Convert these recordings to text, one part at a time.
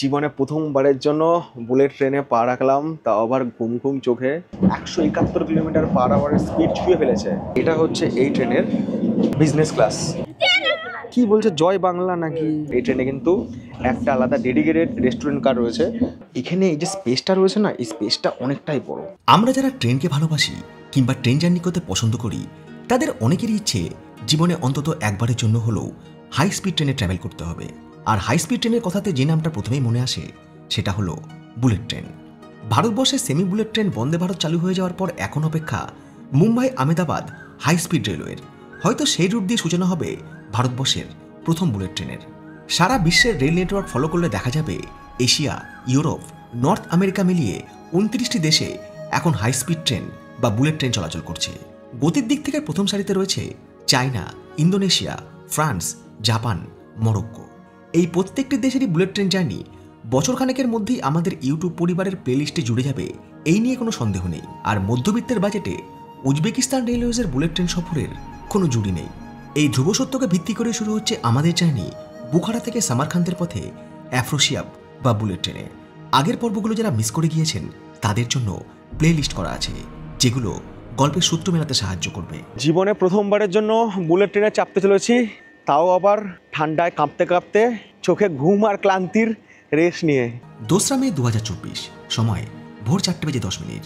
জীবনে প্রথমবারের জন্য বুলেট ট্রেনে পা রাখলাম, তাও আবার ঘুম ঘুম চোখে। 171 কিলোমিটার পার আওয়ারের স্পিড ছুঁয়ে ফেলেছে। এটা হচ্ছে এই ট্রেনের বিজনেস ক্লাস। কি বলছে, জয় বাংলা নাকি? এই ট্রেনে কিন্তু একটা আলাদা ডেডিকেটেড রেস্টুরেন্ট কার রয়েছে। এখানে এই যে স্পেসটা রয়েছে না, এই স্পেসটা অনেকটাই বড়। আমরা যারা ট্রেনকে ভালোবাসি কিংবা ট্রেন জার্নি করতে পছন্দ করি, তাদের অনেকেরই ইচ্ছে জীবনে অন্তত একবারের জন্য হলেও হাই স্পিড ট্রেনে ট্রাভেল করতে হবে। আর হাই স্পিড ট্রেনের কথাতে যে নামটা প্রথমেই মনে আসে সেটা হলো বুলেট ট্রেন। ভারতবর্ষে semi bullet train Vande Bharat চালু হয়ে যাওয়ার পর এখন অপেক্ষা মুম্বাই আহমেদাবাদ হাই স্পিড রেলওয়ের। হয়তো সেই রুট দিয়ে সূচনা হবে ভারতবর্ষের প্রথম বুলেট ট্রেনের। সারা বিশ্বের রেল নেটওয়ার্ক ফলো করলে দেখা যাবে এশিয়া, ইউরোপ, নর্থ আমেরিকা মিলিয়ে 29টি দেশে এখন হাই স্পিড ট্রেন বা বুলেট ট্রেন চলাচল করছে। গতির দিক থেকে প্রথম সারিতে রয়েছে China, Indonesia, France, Japan, Morocco. এই প্রত্যেকটি দেশেরই বুলেট ট্রেন জার্নি বছরখানেকের মধ্যেই আমাদের ইউটিউব পরিবারের প্লেলিস্টে জুড়ে যাবে, এই নিয়ে কোনো সন্দেহ নেই। আর মধ্যবিত্তের বাজেটে উজবেকিস্তান রেলওয়েজের বুলেট ট্রেন সফরের কোনো জুড়ি নেই। এই ধ্রুব সত্যকে ভিত্তি করে শুরু হচ্ছে আমাদের জার্নি বুখারা থেকে সামারখান্দের পথে অ্যাফ্রোসিয়াব বা বুলেট ট্রেনে। আগের পর্বগুলো যারা মিস করে গিয়েছেন তাদের জন্য প্লে লিস্ট করা আছে, যেগুলো গল্পের সূত্র মেলাতে সাহায্য করবে। জীবনে প্রথমবারের জন্য বুলেট ট্রেনে চাপতে চলেছি, তাও আবার ঠান্ডায় কাঁপতে কাঁপতে, চোখে ঘুম আর ক্লান্তির রেশ নিয়ে। 2 মে 2024, সময় ভোর 4:10।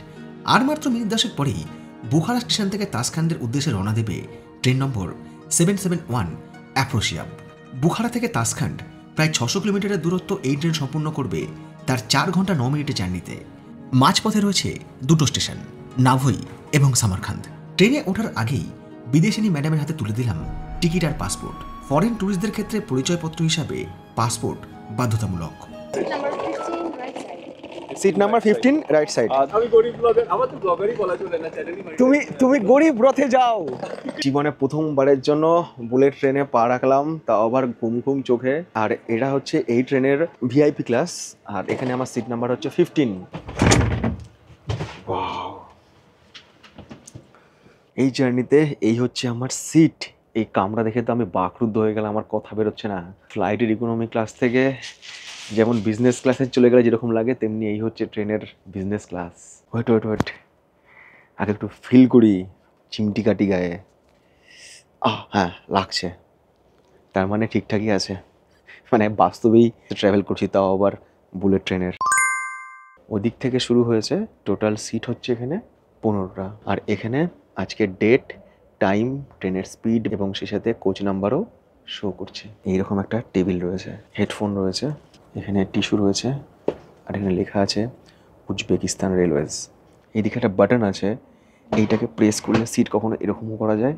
আর মাত্র মিনিট 10 পরেই বুখারা স্টেশন থেকে তাসখান্দের উদ্দেশ্যে রওনা দেবে ট্রেন নম্বর 771 অ্যাফ্রোসিয়াব। বুখারা থেকে তাসখান্ড প্রায় 600 কিলোমিটারের দূরত্ব এই ট্রেন সম্পূর্ণ করবে তার 4 ঘন্টা 9 মিনিটের জার্নিতে। মাঝপথে রয়েছে দুটো স্টেশন, নাভই এবং সামারখান্দ। ট্রেনে ওঠার আগেই বিদেশিনী ম্যাডামের হাতে তুলে দিলাম টিকিট আর পাসপোর্ট। ফরেন ট্যুরিস্টদের ক্ষেত্রে পরিচয়পত্র হিসাবে পাসপোর্ট বাধ্যতামূলক। Seat number 15 right side. আমি গরিব ব্লগার, আমার তো ব্লগারই বলা চলে না, চ্যানেলই মানে। তুমি গরিব রথে যাও। জীবনে প্রথমবারের জন্য বুলেট ট্রেনে পা রাখলাম, তাও আবার ঘুম ঘুম চোখে। আর এটা হচ্ছে এই ট্রেনের ভিআইপি ক্লাস, আর এখানে আমার সিট নাম্বার হচ্ছে 15। এই জার্নিতে এই হচ্ছে আমার সিট। এই কামরা দেখে তো আমি বাকরুদ্ধ হয়ে গেলাম, আমার কথা বেরোচ্ছে না। ফ্লাইটের ইকোনমি ক্লাস থেকে যেমন বিজনেস ক্লাসে চলে গেলে যেরকম লাগে, তেমনি এই হচ্ছে ট্রেনের বিজনেস ক্লাস। ওয়েট আগে একটু ফিল করি চিমটি কাটি গায়ে। হ্যাঁ, লাগছে। তার মানে ঠিকঠাকই আছে, মানে বাস্তবেই ট্রাভেল করছি, তাও আবার বুলেট ট্রেনের। ওদিক থেকে শুরু হয়েছে। টোটাল সিট হচ্ছে এখানে 15টা। আর এখানে আজকে ডেট, টাইম, ট্রেনের স্পিড এবং সেই সাথে কোচ নাম্বারও শো করছে। এইরকম একটা টেবিল রয়েছে, হেডফোন রয়েছে, এখানে টিস্যু রয়েছে, আর এখানে লেখা আছে উজবেকিস্তান রেলওয়েজ। এইদিকে একটা বাটন আছে, এইটাকে প্রেস করলে সিট কখনো এরকমও করা যায়,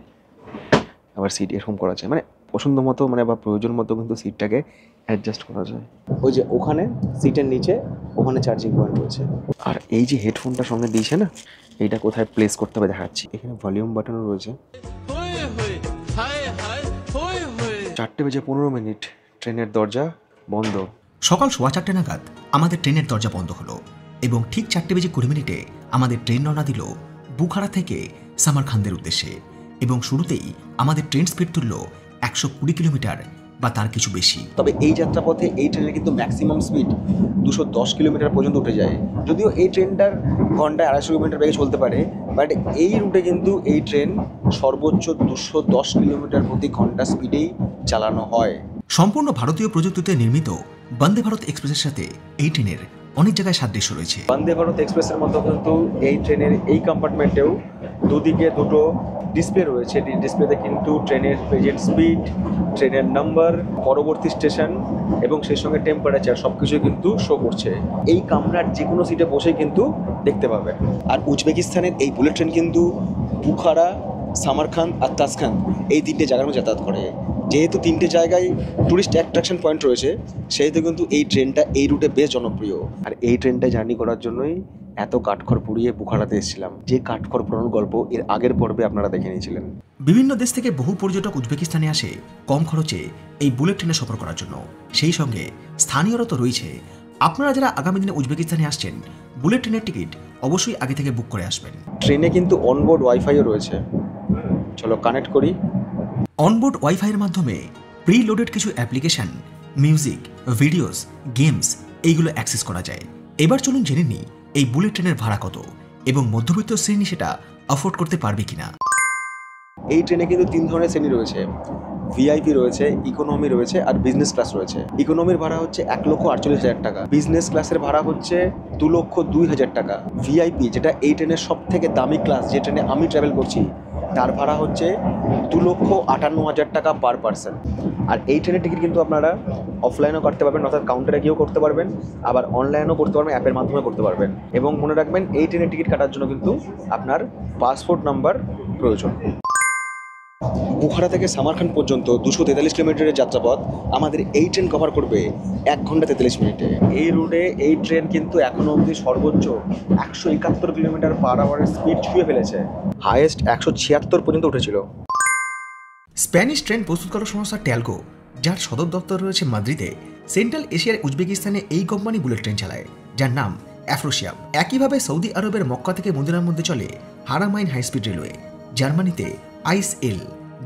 আবার সিট এরকম করা যায়, মানে পছন্দ মতো মানে বা প্রয়োজন মতো কিন্তু সিটটাকে অ্যাডজাস্ট করা যায়। ওই যে ওখানে সিটের নিচে ওখানে চার্জিং পয়েন্ট রয়েছে। আর এই যে হেডফোনটা সঙ্গে দিয়েছে না, এইটা কোথায় প্লেস করতে হবে দেখাচ্ছি। এখানে ভলিউম বাটনও রয়েছে। 4:15 ট্রেনের দরজা বন্ধ। সকাল 4:15 নাগাদ আমাদের ট্রেনের দরজা বন্ধ হলো এবং ঠিক 4:20 আমাদের ট্রেন রওনা দিল বুখারা থেকে সামারখান্দের উদ্দেশ্যে। এবং শুরুতেই আমাদের ট্রেন স্পিড তুলল 120 কিলোমিটার বা তার কিছু বেশি। তবে এই যাত্রাপথে এই ট্রেনের কিন্তু ম্যাক্সিমাম স্পিড 210 কিলোমিটার পর্যন্ত উঠে যায়। যদিও এই ট্রেনটার ঘন্টায় 250 কিলোমিটার বেগে চলতে পারে, বাট এই রুটে কিন্তু এই ট্রেন সর্বোচ্চ 210 কিলোমিটার প্রতি ঘন্টা স্পিডেই চালানো হয়। সম্পূর্ণ ভারতীয় প্রযুক্তিতে নির্মিত বন্দে ভারত এক্সপ্রেসের সাথে এই ট্রেনের অনেক জায়গায় সাদৃশ্য রয়েছে। বন্দে ভারত এক্সপ্রেসের মতো কিন্তু এই ট্রেনের এই কম্পার্টমেন্টেও দুদিকে দুটো ডিসপ্লে রয়েছে। ডিসপ্লেতে কিন্তু ট্রেনের প্রেজেন্ট স্পিড, ট্রেনের নাম্বার, পরবর্তী স্টেশন এবং সেই সঙ্গে টেম্পারেচার সব কিছুই কিন্তু শো করছে। এই কামরার যে কোনো সিটে বসেই কিন্তু দেখতে পাবে। আর উজবেকিস্তানের এই বুলেট ট্রেন কিন্তু বুখারা, সামারখান্দ আর তাসখান্দ এই 3টে জায়গার মধ্যে যাতায়াত করে। যেহেতু 3টে জায়গায় টুরিস্ট অ্যাট্রাকশন পয়েন্ট রয়েছে, সেহেতু কিন্তু এই ট্রেনটা এই রুটে বেশ জনপ্রিয়। আর এই ট্রেনটায় জার্নি করার জন্যই এত কাঠখড় পুড়িয়ে বুখারাতে এসেছিলাম। যে কাঠখড় পোড়ানোর গল্প এর আগের পর্বে আপনারা দেখে নিয়েছিলেন। বিভিন্ন দেশ থেকে বহু পর্যটক উজবেকিস্তানে আসে কম খরচে এই বুলেট ট্রেনে সফর করার জন্য। সেই সঙ্গে স্থানীয়রা তো রয়েছে। আপনারা যারা আগামী দিনে উজবেকিস্তানে আসছেন, বুলেট ট্রেনের টিকিট অবশ্যই আগে থেকে বুক করে আসবেন। ট্রেনে কিন্তু অনবোর্ড ওয়াইফাইও রয়েছে, চলো কানেক্ট করি। অনবোর্ড ওয়াইফাইয়ের মাধ্যমে প্রি লোডেড কিছু অ্যাপ্লিকেশন, মিউজিক, ভিডিওস, গেমস এইগুলো অ্যাক্সেস করা যায়। এবার চলুন জেনে নিই এই বুলেট ট্রেনের ভাড়া কত এবং মধ্যবিত্ত শ্রেণী সেটা অ্যাফোর্ড করতে পারবে কিনা। এই ট্রেনে কিন্তু 3 ধরনের শ্রেণী রয়েছে, ভিআইপি রয়েছে, ইকোনমি রয়েছে আর বিজনেস ক্লাস রয়েছে। ইকোনমির ভাড়া হচ্ছে 1,48,000 টাকা, বিজনেস ক্লাসের ভাড়া হচ্ছে 2,02,000 টাকা, ভিআইপি যেটা এই ট্রেনের সব থেকে দামি ক্লাস, যে ট্রেনে আমি ট্রাভেল করছি, তার ভাড়া হচ্ছে 2,58,000 টাকা পার পার্সন। আর এই ট্রেনের টিকিট কিন্তু আপনারা অফলাইনও করতে পারবেন, অর্থাৎ কাউন্টারে গিয়েও করতে পারবেন, আবার অনলাইনও করতে পারবেন, অ্যাপের মাধ্যমে করতে পারবেন। এবং মনে রাখবেন এই ট্রেনের টিকিট কাটার জন্য কিন্তু আপনার পাসপোর্ট নাম্বার প্রয়োজন। বুখারা থেকে সামারখান পর্যন্ত 243 কিলোমিটারের যাত্রাপথ আমাদের এই ট্রেন কভার করবে 1 ঘন্টা 43 মিনিটে। এই রুটে এই ট্রেন কিন্তু এখনো অবধি সর্বোচ্চ 171 কিলোমিটার পার আওয়ারের স্পিড ছুঁয়ে ফেলেছে, হাইয়েস্ট 176 পর্যন্ত উঠেছিল। স্প্যানিশ ট্রেন প্রস্তুতকারক সংস্থা ট্যালগো, যার সদর দপ্তর রয়েছে মাদ্রিদে, সেন্ট্রাল এশিয়ার উজবেকিস্তানে এই কোম্পানি বুলেট ট্রেন চালায়, যার নাম অ্যাফ্রোশিয়াম। একইভাবে সৌদি আরবের মক্কা থেকে মদিনার মধ্যে চলে হারামাইন হাইস্পিড রেলওয়ে, জার্মানিতে আইএসএল,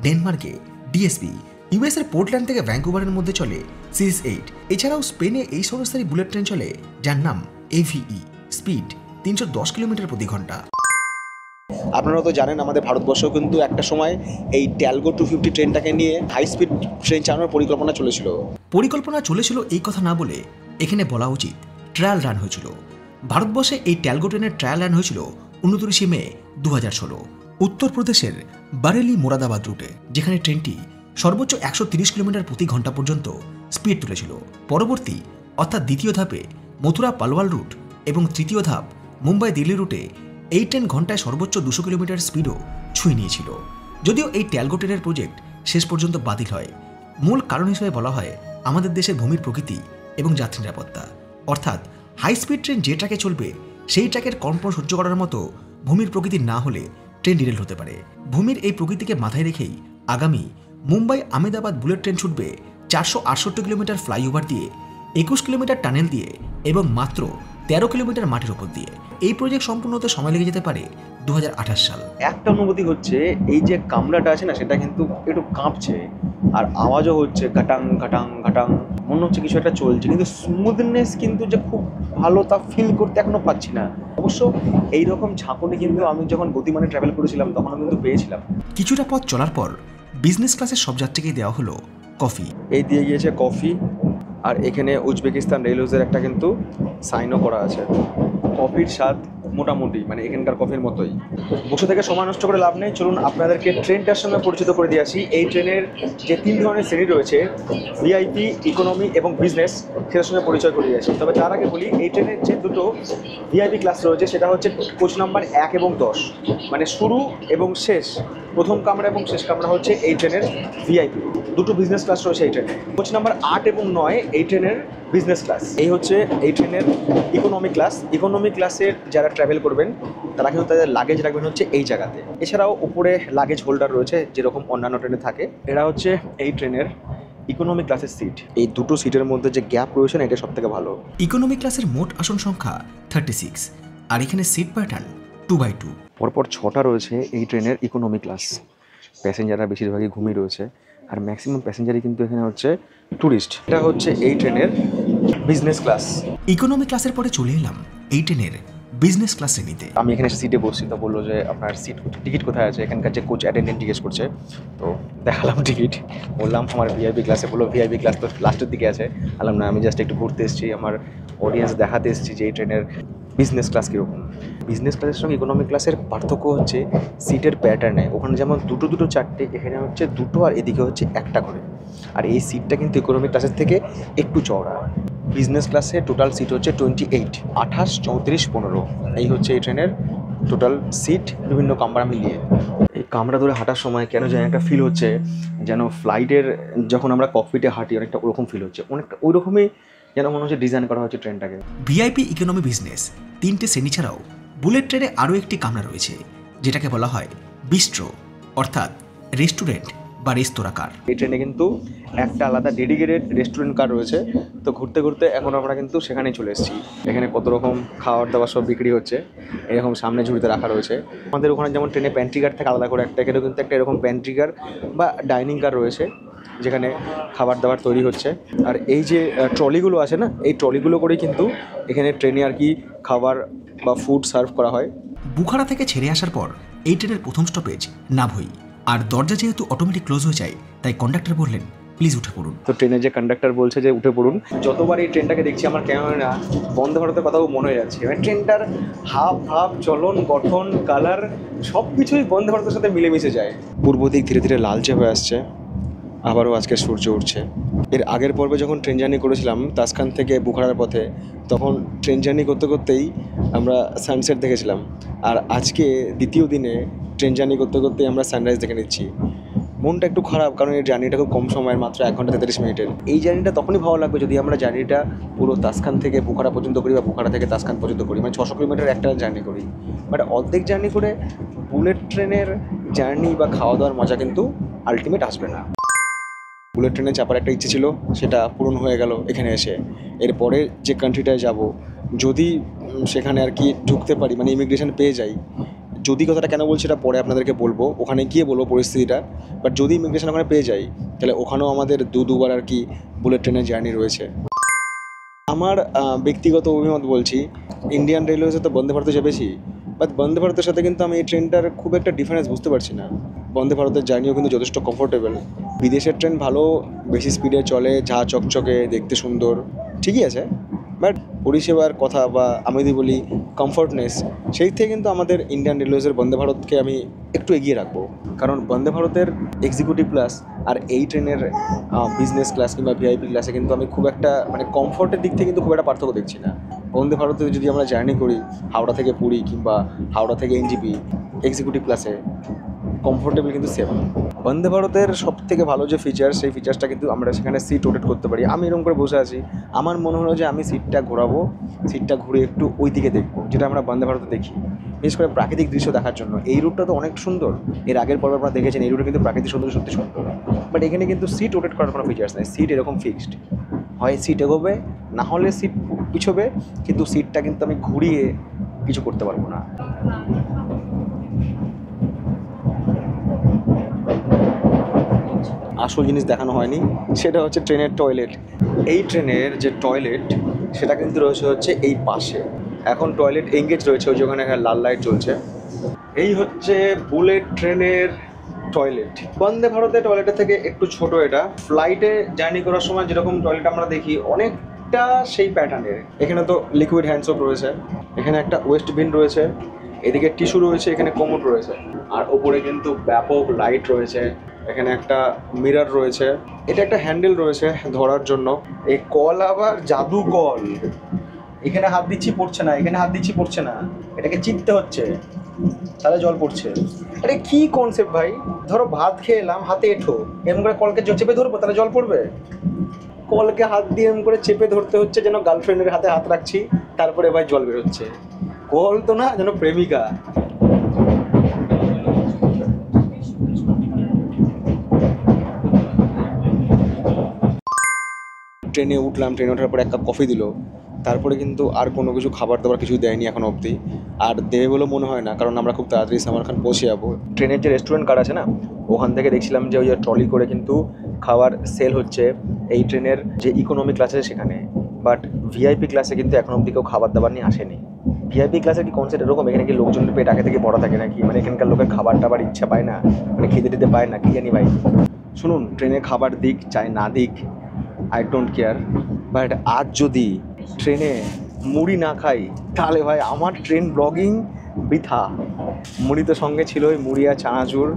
ডেনমার্কে ডিএসবি, ইউএসের পোর্টল্যান্ড থেকে ভ্যাঙ্কুভারের মধ্যে চলে সিরিজ 8। এছাড়াও স্পেনে এই সংস্থারই বুলেট ট্রেন চলে, যার নাম এভিই, স্পিড 310 কিলোমিটার প্রতি ঘন্টা। আপনারা তো জানেন আমাদের ভারতবর্ষেও কিন্তু একটা সময় এই ট্যালগো 250 ট্রেনটাকে নিয়ে হাই স্পিড ট্রেন চালানোর পরিকল্পনা চলেছিল এই কথা না বলে এখানে বলা উচিত ট্রায়াল রান হয়েছিল। ভারতবর্ষে এই ট্যালগো ট্রেনের ট্রায়াল রান হয়েছিল 29 মে 2016 উত্তরপ্রদেশের বারেলি মোরাদাবাদ রুটে, যেখানে ট্রেনটি সর্বোচ্চ 130 কিলোমিটার প্রতি ঘন্টা পর্যন্ত স্পিড তুলেছিল। পরবর্তী অর্থাৎ দ্বিতীয় ধাপে মথুরা পালওয়াল রুট এবং তৃতীয় ধাপ মুম্বাই দিল্লি রুটে এই ট্রেন ঘন্টায় সর্বোচ্চ 200 কিলোমিটার স্পিডও ছুঁয়ে নিয়েছিল। যদিও এই ট্যালগো ট্রেনের প্রজেক্ট শেষ পর্যন্ত বাতিল হয়। মূল কারণ হিসেবে বলা হয় আমাদের দেশের ভূমির প্রকৃতি এবং যাত্রী নিরাপত্তা। অর্থাৎ হাই স্পিড ট্রেন যে ট্র্যাকে চলবে সেই ট্র্যাকের কম্পন সহ্য করার মতো ভূমির প্রকৃতি না হলে ট্রেন ডিরেল হতে পারে। ভূমির এই প্রকৃতিকে মাথায় রেখেই আগামী মুম্বাই আহমেদাবাদ বুলেট ট্রেন ছুটবে 468 কিলোমিটার ফ্লাইওভার দিয়ে, 21 কিলোমিটার টানেল দিয়ে এবং মাত্র 13 কিলোমিটার মাটির ওপর দিয়ে। এই প্রজেক্ট সম্পূর্ণ হতে সময় লেগে যেতে পারে 2028 সাল। একটা অনুভূতি হচ্ছে এই যে কামরাটা আছে না, সেটা কিন্তু একটু কাঁপছে আর আওয়াজও হচ্ছে ঘাটাং ঘাটাং ঘাটাং, মনে হচ্ছে কিছু একটা চলছে, কিন্তু স্মুথনেস কিন্তু যে খুব ভালো তা ফিল করতে এখনো পাচ্ছি না। অবশ্য এইরকম ঝাঁকুনি কিন্তু আমি যখন গতিমানে ট্রাভেল করেছিলাম তখনও কিন্তু পেয়েছিলাম। কিছুটা পথ চলার পর বিজনেস ক্লাসের সব যাত্রীকেই দেওয়া হলো কফি। এই দিয়ে গিয়েছে কফি, আর এখানে উজবেকিস্তান রেলওয়েজের একটা কিন্তু সাইনও করা আছে। কফির স্বাদ মোটামুটি মানে এখানকার কফির মতোই। বসে থেকে সময় নষ্ট করে লাভ নেই, চলুন আপনাদেরকে ট্রেনটার সঙ্গে পরিচিত করে দিয়ে আসি। এই ট্রেনের যে 3 ধরনের শ্রেণী রয়েছে, ভিআইপি, ইকোনমি এবং বিজনেস, সেটার সঙ্গে পরিচয় করে দিয়ে আসি। তবে তার আগে বলি এই ট্রেনের যে দুটো ভিআইপি ক্লাস রয়েছে সেটা হচ্ছে কোচ নাম্বার 1 এবং 10, মানে শুরু এবং শেষ, প্রথম কামরা এবং শেষ কামরা হচ্ছে এই ট্রেনের ভিআইপি। দুটো বিজনেস ক্লাস রয়েছে এই ট্রেনে। কোচ নাম্বার 8 এবং 9 এই ট্রেনের বিজনেস ক্লাস। এই হচ্ছে এই ট্রেনের ইকোনমি ক্লাস। ইকোনমি ক্লাসের যারা ট্রাভেল করবেন তারা কিন্তু তাদের লাগেজ রাখবেন হচ্ছে এই জায়গাতে। এছাড়াও উপরে লাগেজ হোল্ডার রয়েছে যেরকম অন্যান্য ট্রেনে থাকে। এরা হচ্ছে এই ট্রেনের ইকোনমি ক্লাসের সিট। এই দুটো সিটের মধ্যে যে গ্যাপ রয়েছে না, এটা সব থেকে ভালো। ইকোনমি ক্লাসের মোট আসন সংখ্যা 36, আর এখানে সিট প্যাটার্ন 2x2। পরপর 6টা রয়েছে এই ট্রেনের ইকোনমি ক্লাস। প্যাসেঞ্জাররা বেশিরভাগই ঘুমিয়ে রয়েছে, আর ম্যাক্সিমাম প্যাসেঞ্জারই কিন্তু এখানে হচ্ছে ট্যুরিস্ট। এটা হচ্ছে এই ট্রেনের বিজনেস ক্লাস। ইকোনমি ক্লাসের পরে চলে এলাম এই ট্রেনের বিজনেস ক্লাস শ্রেণীতে। আমি এখানে সিটে বসছি, তো বললো যে আপনার টিকিট কোথায় আছে। এখানকার যে কোচ অ্যাটেন্ডেন্ট জিজ্ঞেস করছে, তো দেখালাম টিকিট, বললাম আমার ভিআইপি ক্লাসে। বললো ভিআইপি ক্লাস তো লাস্টের দিকে আছে। বললাম না, আমি জাস্ট একটু ঘুরতে এসেছি, আমার অডিয়েন্স দেখাতে এসেছি যে এই ট্রেনের বিজনেস ক্লাস কীরকম। বিজনেস ক্লাসের সঙ্গে ইকোনমি ক্লাসের পার্থক্য হচ্ছে সিটের প্যাটার্নে। ওখানে যেমন দুটো 4টে, এখানে হচ্ছে 2 আর এদিকে হচ্ছে 1টা করে। আর এই সিটটা কিন্তু ইকোনমি ক্লাসের থেকে একটু চওড়া। বিজনেস ক্লাসে টোটাল সিট হচ্ছে 28, 28, 34, 15। এই হচ্ছে এই ট্রেনের টোটাল সিট বিভিন্ন কামরা মিলিয়ে। এই কামরা ধরে হাঁটার সময় কেন যেন একটা ফিল হচ্ছে যেন ফ্লাইটের যখন আমরা ককপিটে হাঁটি অনেকটা ওরকম ফিল হচ্ছে, অনেকটা ওই রকমই যেন মনে হচ্ছে ডিজাইন করা হচ্ছে ট্রেনটাকে। ভিআইপি, ইকোনমি, বিজনেস 3টে শ্রেণী ছাড়াও বুলেট ট্রেনে আরও একটি কামরা রয়েছে, যেটাকে বলা হয় বিস্ট্রো, অর্থাৎ রেস্টুরেন্ট বা রেস্তোরাঁ। এই ট্রেনে কিন্তু একটা আলাদা ডেডিকেটেড রেস্টুরেন্ট কার রয়েছে। তো ঘুরতে ঘুরতে এখন আমরা কিন্তু সেখানেই চলে এসেছি। এখানে কত রকম খাওয়ার দাওয়ার সব বিক্রি হচ্ছে, এরকম সামনে ঝুড়িতে রাখা রয়েছে। আমাদের ওখানে যেমন ট্রেনে প্যান্ট্রি কার থাকে আলাদা করে একটা, এখানেও কিন্তু একটা এরকম প্যান্ট্রি কার বা ডাইনিং কার রয়েছে। যেখানে খাবার দাবার তৈরি হচ্ছে। আর এই যে ট্রলিগুলো আছে না, এই ট্রলিগুলো করেই কিন্তু এখানে ট্রেনে আর কি খাবার বা ফুড সার্ভ করা হয়। বুখারা থেকে ছেড়ে আসার পর এই ট্রেনের প্রথম স্টপেজ নাভই। আর দরজা যেহেতু অটোমেটিক ক্লোজ হয়ে যায়, তাই কন্ডাক্টর বললেন প্লিজ উঠে পড়ুন। তো ট্রেনের যে কন্ডাক্টর বলছে যে উঠে পড়ুন। যতবার এই ট্রেনটাকে দেখছি আমার কেমন না বন্দে ভারতের কথাও মনে হয়ে যাচ্ছে। মানে ট্রেনটার হাব চলন, গঠন, কালার সব কিছুই বন্দে ভারতের সাথে মিলেমিশে যায়। পূর্ব দিক ধীরে ধীরে লালচে হয়ে আসছে, আবারও আজকে সূর্য উঠছে। এর আগের পর্বে যখন ট্রেন জার্নি করেছিলাম তাসখান থেকে বুখারার পথে, তখন ট্রেন জার্নি করতে করতেই আমরা সানসেট দেখেছিলাম। আর আজকে দ্বিতীয় দিনে ট্রেন জার্নি করতে করতেই আমরা সানরাইজ দেখে নিচ্ছি। মনটা একটু খারাপ, কারণ এই জার্নিটা খুব কম সময়ের, মাত্র 1 ঘন্টা 33 মিনিটের। এই জার্নিটা তখনই ভালো লাগবে যদি আমরা জার্নিটা পুরো তাসখান থেকে বুখারা পর্যন্ত করি বা বুখারা থেকে তাসখান পর্যন্ত করি, মানে 600 কিলোমিটার একটা জার্নি করি। বাট অর্ধেক জার্নি করে বুলেট ট্রেনের জার্নি বা খাওয়া দাওয়ার মজা কিন্তু আলটিমেট আসবে না। বুলেট ট্রেনে চাপার একটা ইচ্ছে ছিল, সেটা পূরণ হয়ে গেল এখানে এসে। এরপরে যে কান্ট্রিটায় যাব, যদি সেখানে আর কি ঢুকতে পারি, মানে ইমিগ্রেশন পেয়ে যাই, যদি কথাটা কেন বলছি সেটা পরে আপনাদেরকে বলবো, ওখানে গিয়ে বলবো পরিস্থিতিটা। বাট যদি ইমিগ্রেশন ওখানে পেয়ে যাই, তাহলে ওখানেও আমাদের দুবার আর কি বুলেট ট্রেনের জার্নি রয়েছে। আমার ব্যক্তিগত অভিমত বলছি, ইন্ডিয়ান রেলওয়েজে তো বন্দে ভারতে চেপেছি, বাট বন্দে ভারতের সাথে কিন্তু আমি এই ট্রেনটার খুব একটা ডিফারেন্স বুঝতে পারছি না। বন্দে ভারতের জার্নিও কিন্তু যথেষ্ট কমফোর্টেবল। বিদেশের ট্রেন ভালো, বেশি স্পিডে চলে, ঝা চকচকে, দেখতে সুন্দর, ঠিকই আছে। বাট পরিষেবার কথা বা আমি যদি বলি কমফোর্টনেস, সেই থেকে কিন্তু আমাদের ইন্ডিয়ান রেলওয়েজের বন্দে ভারতকে আমি একটু এগিয়ে রাখবো। কারণ বন্দে ভারতের এক্সিকিউটিভ ক্লাস আর এই ট্রেনের বিজনেস ক্লাস কিংবা ভিআইপি ক্লাসে কিন্তু আমি খুব একটা মানে কমফোর্টের দিক থেকে কিন্তু খুব একটা পার্থক্য দেখছি না। বন্দে ভারতে যদি আমরা জার্নি করি হাওড়া থেকে পুরী কিংবা হাওড়া থেকে এনজিপি, এক্সিকিউটিভ ক্লাসে কমফোর্টেবল কিন্তু সেম। বন্দে ভারতের সব থেকে ভালো যে ফিচার, সেই ফিচার্সটা কিন্তু আমরা সেখানে সিট রোটেট করতে পারি। আমি এরকম করে বসে আছি, আমার মনে হলো যে আমি সিটটা ঘোরাবো, সিটটা ঘুরে একটু ওই দিকে দেখবো, যেটা আমরা বন্দে ভারতে দেখি, বিশেষ করে প্রাকৃতিক দৃশ্য দেখার জন্য। এই রুটটা তো অনেক সুন্দর, এর আগের পর্বে আপনারা দেখেছেন এই রুটে কিন্তু প্রাকৃতিক সৌন্দর্য সত্যি সুন্দর। বাট এখানে কিন্তু সিট রোটেট করার কোনো ফিচার্স নেই, সিট এরকম ফিক্সড, হয় সিট এগোবে না হলে সিট পিছোবে, কিন্তু সিটটা কিন্তু আমি ঘুরিয়ে কিছু করতে পারবো না। আসল জিনিস দেখানো হয়নি, সেটা হচ্ছে ট্রেনের টয়লেট। এই ট্রেনের যে টয়লেট সেটা কিন্তু রয়েছে হচ্ছে এই পাশে। এখন টয়লেট এঙ্গেজ রয়েছে, ওই যে ওখানে লাল লাইট জ্বলছে। এই হচ্ছে বুলেট ট্রেনের টয়লেট। বন্দে ভারতের টয়লেটের থেকে একটু ছোট এটা। ফ্লাইটে জার্নি করার সময় যেরকম টয়লেট আমরা দেখি অনেকটা সেই প্যাটার্নের। এখানে তো লিকুইড হ্যান্ড সোপ রয়েছে, এখানে একটা ওয়েস্ট বিন রয়েছে, এদিকে টিস্যু রয়েছে, এখানে কোমোড রয়েছে, আর ওপরে কিন্তু ব্যাপক লাইট রয়েছে। এখানে একটা মিরর রয়েছে, এটা একটা হ্যান্ডেল রয়েছে ধরার জন্য। এই কল আবার জাদু কল, এখানে হাত দিচ্ছি পড়ছে না, এখানে হাত দিচ্ছি পড়ছে না, এটাকে চিপতে হচ্ছে তাহলে জল পড়ছে। আরে কি কনসেপ্ট ভাই! ধরো ভাত খেয়ে এলাম, হাতে এঁঠো, এরকম করে কলকে চেপে ধরবো তাহলে জল পড়বে? কলকে হাত দিয়ে এরকম করে চেপে ধরতে হচ্ছে যেন গার্লফ্রেন্ডের হাতে হাত রাখছি, তারপরে ভাই জল বেরোচ্ছে। কল তো না, যেন প্রেমিকা। ট্রেনে উঠলাম, ট্রেনে ওঠার পর এক কাপ কফি দিল, তারপরে কিন্তু আর কোনো কিছু খাবার দাবার কিছুই দেয়নি এখন অবধি, আর দেবে বলেও মনে হয় না, কারণ আমরা খুব তাড়াতাড়ি সামারখান পৌঁছে যাবো। ট্রেনের যে রেস্টুরেন্ট কার্ড আছে না, ওখান থেকে দেখছিলাম যে ওই ট্রলি করে কিন্তু খাবার সেল হচ্ছে এই ট্রেনের যে ইকোনমি ক্লাস আছে সেখানে। বাট ভিআইপি ক্লাসে কিন্তু এখন অবধি কেউ খাবার দাবার নিয়ে আসেনি। ভিআইপি ক্লাসের কি কনসেপ্ট এরকম, এখানে কি লোকজনের পেট আগে থেকে বড় থাকে নাকি, মানে এখানকার লোকের খাবার টাবার ইচ্ছা পায় না, মানে খেতে দিতে পায় না, কি জানি ভাই। শুনুন, ট্রেনে খাবার দিক চাই না দিক, আই ডোন্ট কেয়ার, বাট আজ যদি ট্রেনে মুড়ি না খাই তাহলে ভাই আমার ট্রেন ব্লগিং বৃথা। মুড়ি তো সঙ্গে ছিল, ওই মুড়ি আর চানাচুর,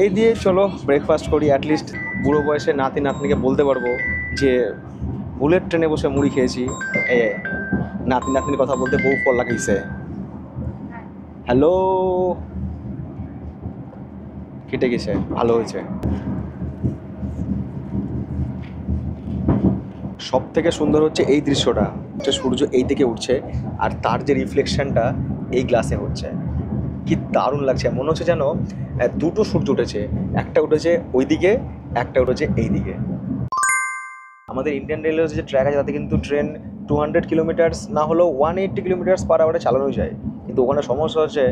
এই দিয়ে চলো ব্রেকফাস্ট করি। অ্যাটলিস্ট বুড়ো বয়সে নাতি নাতনিকে বলতে পারবো যে বুলেট ট্রেনে বসে মুড়ি খেয়েছি। এ নাতি নাতনির কথা বলতে বউ ফল লাগাইছে। হ্যালো, কেটে গেছে, ভালো হয়েছে। সব থেকে সুন্দর হচ্ছে এই দৃশ্যটা, সূর্য এই দিকে উঠছে আর তার যে রিফ্লেকশনটা এই গ্লাসে হচ্ছে, কি দারুণ লাগছে। মনে হচ্ছে যেন দুটো সূর্য উঠেছে, একটা উঠেছে ওই দিকে, একটা উঠেছে এই দিকে। আমাদের ইন্ডিয়ান রেলওয়ে যে ট্র্যাক আছে তাতে কিন্তু ট্রেন 200 কিলোমিটার্স না হলেও 180 কিলোমিটার্স পার আওয়ারে চালানো যায়, কিন্তু ওখানে সমস্যা হচ্ছে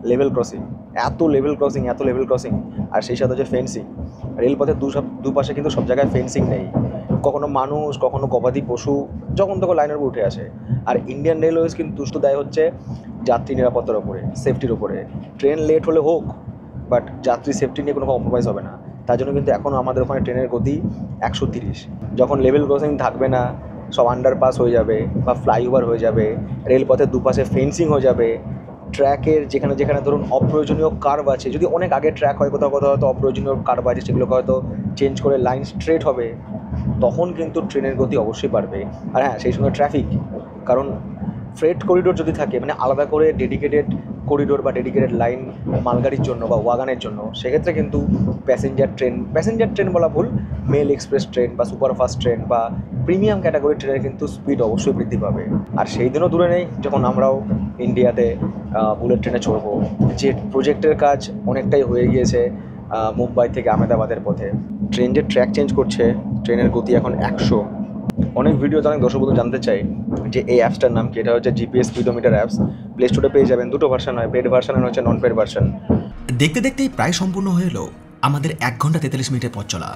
লেভেল ক্রসিং, এত লেভেল ক্রসিং, আর সেই সাথে হচ্ছে ফেন্সিং। রেলপথের দুপাশে কিন্তু সব জায়গায় ফেন্সিং নেই, কখনো মানুষ কখনো গবাদি পশু যখন তখন লাইনের উপর উঠে আসে। আর ইন্ডিয়ান রেলওয়েজ কিন্তু তুষ্ট দেয় হচ্ছে যাত্রী নিরাপত্তার ওপরে, সেফটির ওপরে। ট্রেন লেট হলে হোক, বাট যাত্রী সেফটি নিয়ে কোনো কম্প্রোমাইজ হবে না। তার জন্য কিন্তু এখনও আমাদের ওখানে ট্রেনের গতি 130। যখন লেভেল ক্রসিং থাকবে না, সব আন্ডারপাস হয়ে যাবে বা ফ্লাইওভার হয়ে যাবে, রেলপথের দুপাশে ফেন্সিং হয়ে যাবে, ট্র্যাকের যেখানে যেখানে ধরুন অপ্রয়োজনীয় কার্ভ আছে, যদি অনেক আগে ট্র্যাক হয় কোথাও কোথাও হয়তো অপ্রয়োজনীয় কার্ভ আছে, সেগুলোকে হয়তো চেঞ্জ করে লাইন স্ট্রেট হবে, তখন কিন্তু ট্রেনের গতি অবশ্যই বাড়বে। আর হ্যাঁ, সেই সঙ্গে ট্রাফিক, কারণ ফ্রেট করিডোর যদি থাকে, মানে আলাদা করে ডেডিকেটেড করিডোর বা ডেডিকেটেড লাইন মালগাড়ির জন্য বা ওয়াগানের জন্য, সেক্ষেত্রে কিন্তু প্যাসেঞ্জার ট্রেন বলা ভুল, মেল এক্সপ্রেস ট্রেন বা সুপারফাস্ট ট্রেন বা প্রিমিয়াম ক্যাটাগরি ট্রেনের কিন্তু স্পিড অবশ্যই বৃদ্ধি পাবে। আর সেই দিনও দূরে নেই যখন আমরাও ইন্ডিয়াতে বুলেট ট্রেনে চড়বো, যে প্রজেক্টের কাজ অনেকটাই হয়ে গিয়েছে মুম্বাই থেকে আহমেদাবাদের পথে। ট্রেন যে ট্র্যাক চেঞ্জ করছে, ট্রেনের গতি এখন 100। অনেক ভিডিওতে অনেক দর্শক বন্ধু জানতে চাই যে এই অ্যাপসটার নাম কি। এটা হচ্ছে জিপিএস স্পিডোমিটার অ্যাপস, প্লে স্টোরে পেয়ে যাবেন। দুটো ভার্সন হয়, পেড ভার্সন আর হচ্ছে নন পেড ভার্সন। দেখতে দেখতেই প্রায় সম্পূর্ণ হয়ে এলো আমাদের 1 ঘন্টা 43 মিনিটের পথ চলা।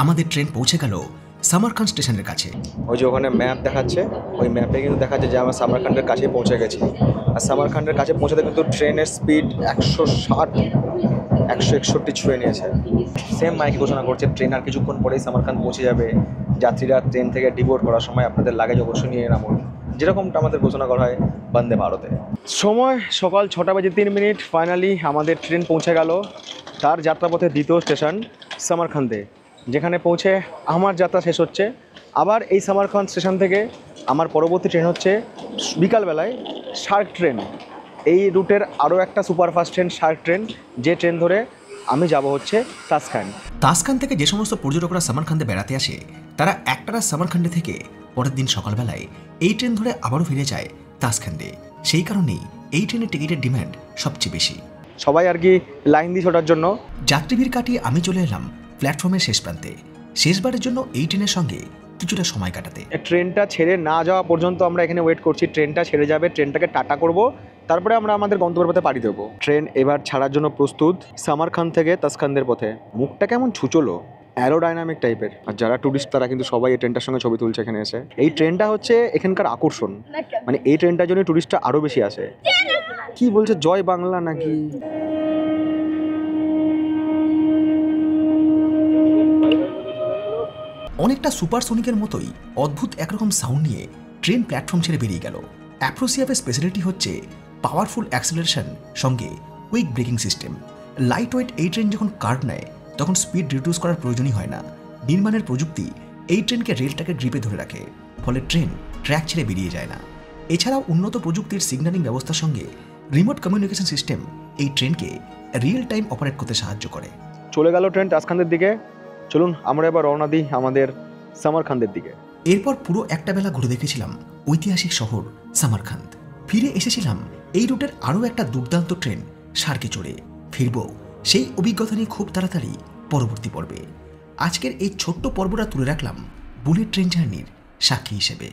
আমাদের ট্রেন পৌঁছে গেল সামারকান্দ স্টেশনের কাছে। ওই যে ওখানে ম্যাপ দেখাচ্ছে, ওই ম্যাপে কিন্তু দেখাচ্ছে যে আমরা সামারকান্দের কাছে পৌঁছে গেছি। আর সামারকান্দের কাছে পৌঁছাতে কিন্তু ট্রেনের স্পিড 160 161 ছুঁয়ে নিয়েছে। সেম মাইকে ঘোষণা করছে ট্রেন আর কিছুক্ষণ পরেই সামারকান্দ পৌঁছে যাবে। যাত্রীরা ট্রেন থেকে ডিবোর্ড করার সময় আপনাদের লাগেজ অবশ্যই নিয়ে নামুন, যেরকমটা আমাদের ঘোষণা করা হয় বন্দে ভারতে। সময় সকাল 6:03। ফাইনালি আমাদের ট্রেন পৌঁছে গেল তার যাত্রাপথে দ্বিতীয় স্টেশন সামারকান্দে, যেখানে পৌঁছে আমার যাত্রা শেষ হচ্ছে। আবার এই সামারকান্দ স্টেশন থেকে আমার পরবর্তী ট্রেন হচ্ছে বিকালবেলায় শার্ক ট্রেন। এই রুটের আরও একটা সুপারফাস্ট ট্রেন শার্ক ট্রেন, যে ট্রেন ধরে আমি যাব হচ্ছে তাসখান্দ। তাসখান্দ থেকে যে সমস্ত পর্যটকরা সামারকান্দে বেড়াতে আসে, তারা একটানা সামারকান্দে থেকে পরের দিন সকালবেলায় এই ট্রেন ধরে আবারও ফিরে যায় তাসখান্দে। সেই কারণেই এই ট্রেনের টিকিটের ডিমান্ড সবচেয়ে বেশি। সবাই আর কি লাইন দিয়ে ছোটার জন্য। যাত্রী ভিড় কাটিয়ে আমি চলে এলাম প্ল্যাটফর্মের শেষ প্রান্তে, শেষবারের জন্য এই ট্রেনের সঙ্গে কিছুটা সময় কাটাতে। ট্রেনটা ছেড়ে না যাওয়া পর্যন্ত আমরা এখানে ওয়েট করছি। ট্রেনটা ছেড়ে যাবে, ট্রেনটাকে টাটা করব, তারপরে আমরা আমাদের গন্তব্যের পথে পাড়ি দেবো। ট্রেন এবার ছাড়ার জন্য প্রস্তুত সামারকান্দ থেকে তাসখান্দের পথে। মুখটা কেমন ছুচলো, অ্যারোডাইনামিক টাইপের। আর যারা টুরিস্ট তারা কিন্তু সবাই এই ট্রেনটার সঙ্গে ছবি তুলছে এখানে এসে। এই ট্রেনটা হচ্ছে এখানকার আকর্ষণ, মানে এই ট্রেনটার জন্য টুরিস্টরা আরও বেশি আসে। কি বলছে, জয় বাংলা নাকি? অনেকটা সুপারসোনিকের মতোই অদ্ভুত একরকম সাউন্ড নিয়ে ট্রেন প্ল্যাটফর্ম ছেড়ে বেরিয়ে গেল। অ্যাপ্রোসিয়াপের স্পেশালিটি হচ্ছে পাওয়ারফুল অ্যাক্সেলারেশন সঙ্গে quick braking system. Light weight এই ট্রেন যখন কার্ভ নেয় তখন স্পিড রিডিউস করার প্রয়োজনই হয় না। নির্মাণের প্রযুক্তি এই ট্রেনকে রেলটাকে গ্রিপে ধরে রাখে, ফলে ট্রেন ট্র্যাক ছেড়ে বেরিয়ে যায় না। এছাড়াও উন্নত প্রযুক্তির সিগন্যালিং ব্যবস্থার সঙ্গে রিমোট কমিউনিকেশন সিস্টেম এই ট্রেনকে রিয়েল টাইম অপারেট করতে সাহায্য করে। চলে গেল ট্রেন তাসখান্দের দিকে। চলুন আমরা এবার রওনা দিই আমাদের সামারকান্দের দিকে। এরপর পুরো একটা বেলা ঘুরে দেখেছিলাম ঐতিহাসিক শহর সামারকান্দ। ফিরে এসেছিলাম এই রুটের আরও একটা দুর্দান্ত ট্রেন শার্কে চড়ে। ফিরব সেই অভিজ্ঞতা নিয়ে খুব তাড়াতাড়ি পরবর্তী পর্বে। আজকের এই ছোট্ট পর্বটা তুলে রাখলাম বুলেট ট্রেন জার্নির সাক্ষী হিসেবে।